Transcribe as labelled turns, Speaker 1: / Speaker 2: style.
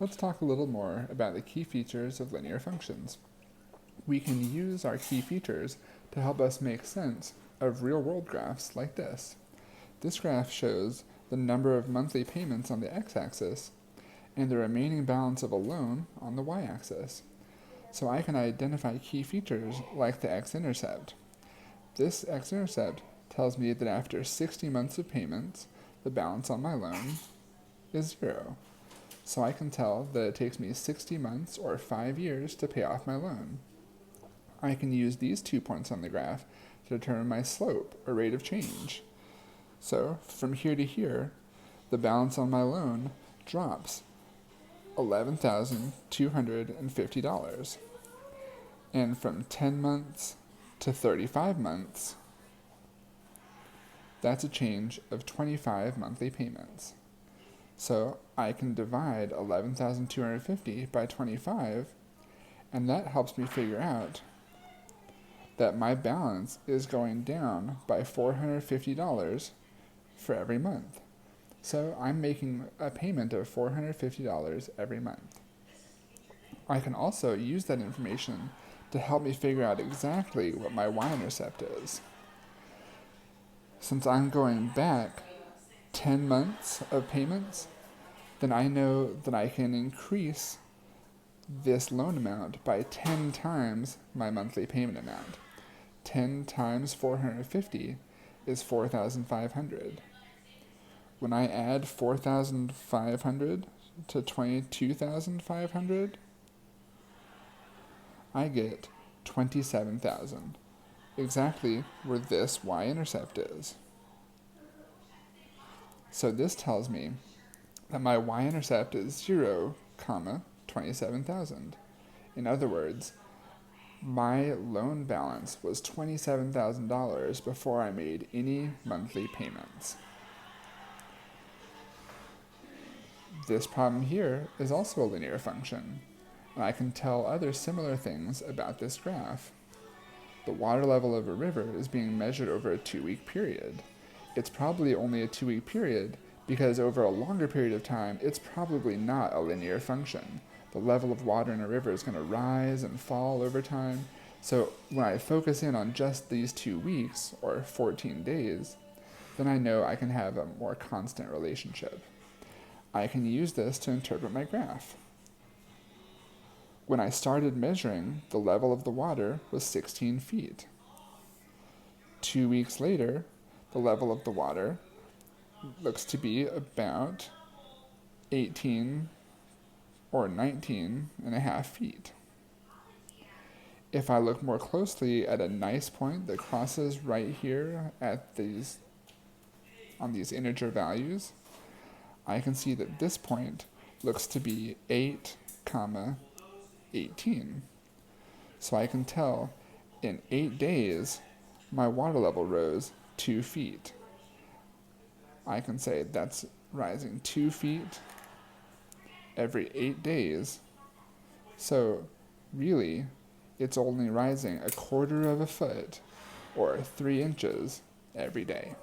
Speaker 1: let's talk a little more about the key features of linear functions. We can use our key features to help us make sense of real-world graphs like this. This graph shows the number of monthly payments on the x-axis and the remaining balance of a loan on the y-axis. So I can identify key features like the x-intercept. This x-intercept tells me that after 60 months of payments, the balance on my loan is 0. So I can tell that it takes me 60 months or 5 years to pay off my loan. I can use these 2 points on the graph to determine my slope, or rate of change. So from here to here, the balance on my loan drops $11,250. And from 10 months to 35 months, that's a change of 25 monthly payments. So I can divide 11,250 by 25, and that helps me figure out that my balance is going down by $450 for every month. So I'm making a payment of $450 every month. I can also use that information to help me figure out exactly what my y-intercept is. Since I'm going back 10 months of payments, then I know that I can increase this loan amount by 10 times my monthly payment amount. 10 times 450 is 4,500. When I add 4,500 to 22,500, I get 27,000, exactly where this y-intercept is. So this tells me that my y-intercept is 0, 27,000. In other words, my loan balance was $27,000 before I made any monthly payments. This problem here is also a linear function, and I can tell other similar things about this graph. The water level of a river is being measured over a 2-week period. It's probably only a 2-week period because over a longer period of time, it's probably not a linear function. The level of water in a river is going to rise and fall over time. So when I focus in on just these 2 weeks, or 14 days, then I know I can have a more constant relationship. I can use this to interpret my graph. When I started measuring, the level of the water was 16 feet. 2 weeks later, the level of the water looks to be about 18 or 19 and a half feet. If I look more closely at a nice point that crosses right here at on these integer values, I can see that this point looks to be 8, 18. So I can tell in 8 days, my water level rose 2 feet. I can say that's rising 2 feet every 8 days. So really, it's only rising 1/4 of a foot, or 3 inches, every day.